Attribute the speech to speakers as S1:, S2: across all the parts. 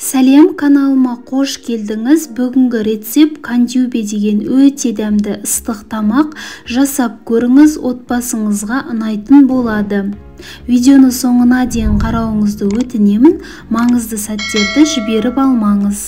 S1: Сәлем, каналыма қош келдіңіз. Бүгінгі рецепт кандюбе деген өте дәмді ыстық тамақ. Жасап көріңіз, отбасыңызға ұнайтын болады. Видеоны соңына дейін қарауыңызды өтінемін. Маңызды сәттерді жіберіп алмаңыз.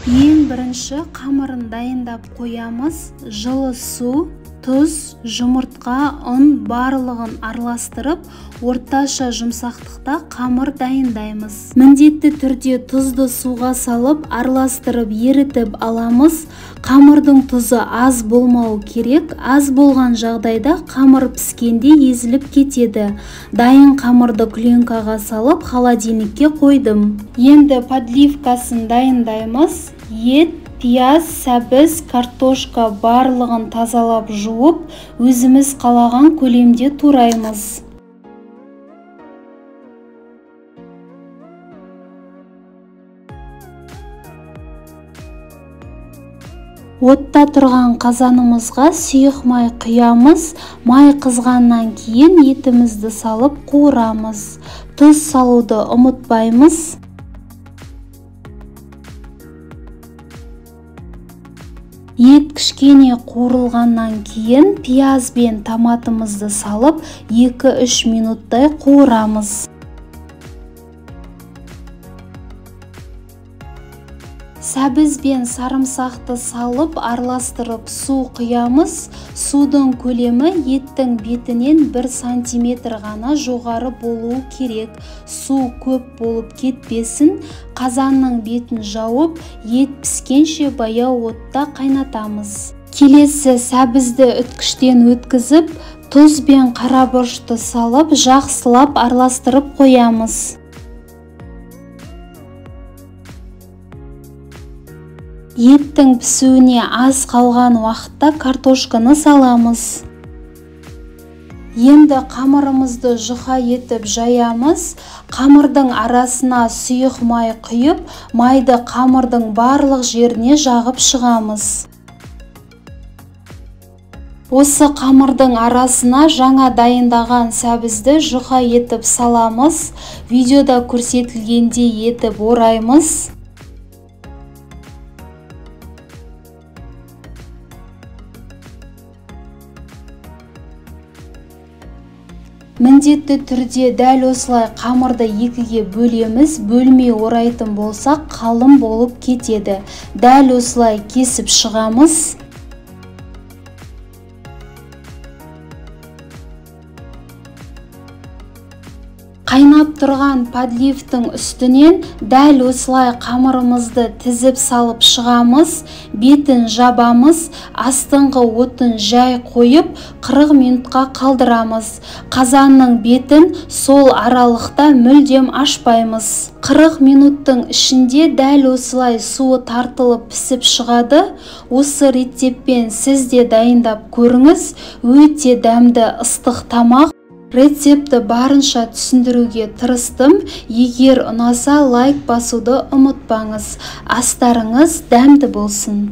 S1: Ең бірінші қамырын дайындап қоямыз. Жылы су, тұз, жұмыртқа, ұн барлығын араластырып, орташа жұмсақтықта қамыр дайындаймыз. Міндетті түрде тұзды суға салып, араластырып, ерітіп аламыз. Қамырдың тұзы аз болмауы керек. Аз болған жағдайда қамыр піскенде езіліп кетеді. Дайын қамырды пленкаға салып, холодильникке қойдым. Енді подливкасын дайындаймыз. Ет, пияз, сәбіз, картошка барлығын тазалап жуып, өзіміз қалаған көлемде тураймыз. Отта тұрған қазанымызға сұйық май құямыз. Май қызғаннан кейін етімізді салып қуырамыз. Тұз салуды ұмытпаймыз. Ет кішкене қуырылғаннан кейін пияз бен томатымызды салып 2-3 минуттай қуырамыз. Сәбіз бен сарымсақты салып араластырып су құямыз. Судың көлемі еттің бетінен 1 сантиметр ғана жоғары болуы керек. Су көп болып кетпесін. Қазанның бетін жауып, ет піскенше баяу отта қайнатамыз. Келесі сәбізді үткіштен өткізіп, тұз бен қарабұрышты салып, жақсылап араластырып қоямыз. Еттің пісуіне аз қалған уақытта картошканы саламыз. Енді қамырымызды жұқа етіп жаямыз. Қамырдың арасына сұйық май құйып, майды қамырдың барлық жеріне жағып шығамыз. Осы қамырдың арасына жаңа дайындаған сәбізді жұқа етіп саламыз. Видеода көрсетілгендей етіп ораймыз. Міндетті түрде дәл осылай қамырды екіге бөлеміз. Бөлмей орайтын болсақ, қалың болып кетеді. Дәл осылай кесіп шығамыз. Қайнап тұрған подливтің үстінен дәл осылай қамырымызды тізіп салып шығамыз. Бетін жабамыз. Астыңғы отын жай қойып 40 минутқа қалдырамыз. Қазанның бетін сол аралықта мүлдем ашпаймыз. 40 минуттың ішінде дәл осылай суы тартылып пісіп шығады. Осы рецептпен сіз де дайындап көріңіз. Өте дәмді ыстық тамақ. Рецепті барынша түсіндіруге тырыстым. Егер ұнаса лайк басуды ұмытпаңыз. Астарыңыз дәмді болсын.